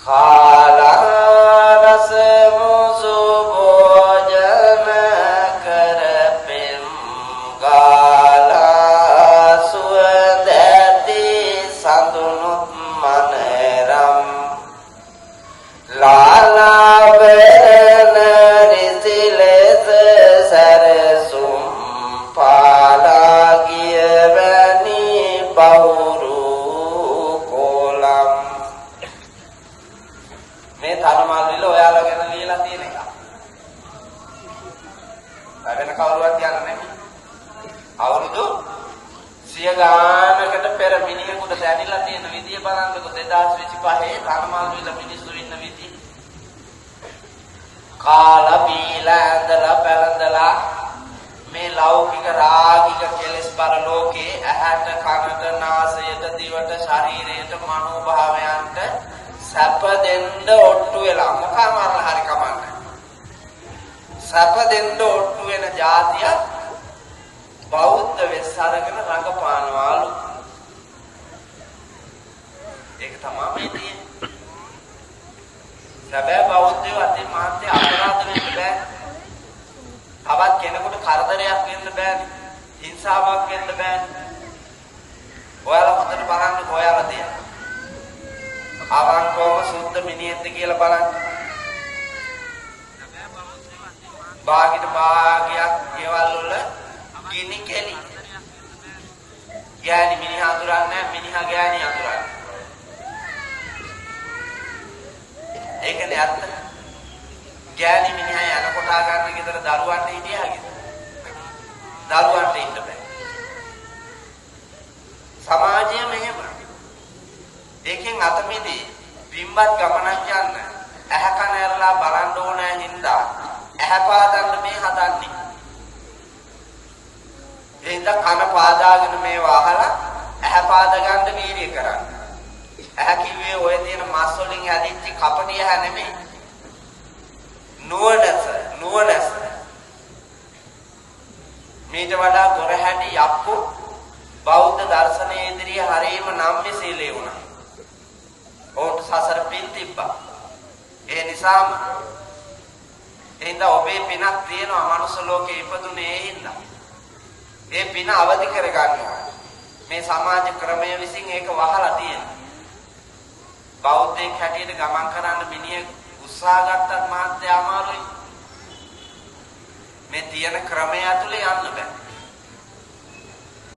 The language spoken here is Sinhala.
කාලා රස මුසු භෝජන කරපෙම් ගාලා සුවඳැති සඳුනුත් මනරම් ලාලාවරණ රිසිලෙස සරසුම් පාලා ගියවැනි බහුරු කොලම් මේ තනමල් විල ඔයාලා ගැන ලියලා තියෙන එක. වෙන කවුරුවත් කියන්න නෙමෙයි. අවුරුදු 100 ගානකට පෙර මිනිහෙකුට දැනෙලා තියෙන විදිය බලන්නකො 2025 තනමල් විල මිනිස්සු ඉන්න විදිය. කාලා බීලා ඇඳලා පැලඳලා මේ ලෞකික රාගික කෙලෙස් බර ලෝකේ ඇහැට කනට නාසයට දිවට ශරීරයට මනෝභාවයන්ට සැප දෙන්න ඔට්ටු වෙලා මොකම අරලා හරි කමන්නේ. සැප දෙන්න ඔට්ටු වෙන જાතිය බෞද්ධ වෙස් අරගෙන රඟපානවාලු. ඒක තමයි මේ තියෙන්නේ. සැබෑ බෞද්ධයෝ අතින් මාත්‍ය අපරාධ වෙන්න බෑ. තවත් කෙනෙකුට කරදරයක් වෙන්න බෑනේ. හිංසාවක් වෙන්න බෑනේ. ඔයාලා හොඳට බලන්න ඔයාලා තියෙන. අවංකවම සුද්ධ මිනිහෙක්ද කියලා බලන්න. බාගිට බාගයක් ගෙවල් වල ගිනි කෙලි. ගෑණි මිනිහා අඳුරන්නේ නැහැ, මිනිහා ගෑණි අඳුරන්නේ. ඒකනේ අත්ත. ගෑණි මිනිහා යන කොටා ගන්න ගෙදර දරුවන්ට හිටියාගේ. දරුවන්ට ඉන්න බෑ. සමාජය මෙහෙම. ඒකෙන් අතමිදී බිම්බත් ගමනක් යන්න ඇහැ කන ඇරලා බලන්න ඕනෑ හින්දා ඇහැ පාදන්න මේ හදන්නේ. එහෙනම් කන පාදාගෙන මේවා අහලා ඇහැ පාද ගන්න වීර්ය කරන්න. ඇහැ කිව්වේ ඔය තියෙන මස් වලින් හැදිච්ච කපටි ඇහැ නෙමෙයි. නුවණැස. මේට වඩා ගොරහැටි යක්කු බෞද්ධ දර්ශනයේ ඉදිරියේ හරීම නම්‍යශීලී වුණා. ඔවුන්ට සසර පින් තිබ්බා. ඒ නිසාම එහෙනම් ඔබේ පිනක් තියෙනවා මනුස්ස ලෝකේ ඉපදුනේ ඒ හින්දා. ඒ පින අවදි කර ගන්නවා. මේ සමාජ ක්‍රමය විසින් ඒක වහලා තියෙනවා. බෞද්ධයෙක් හැටියට ගමන් කරන්න මිනිහෙක් උත්සාහ ගත්තත් මාත්‍ය අමාරුයි. මේ තියෙන ක්‍රමය ඇතුලේ යන්න බෑ.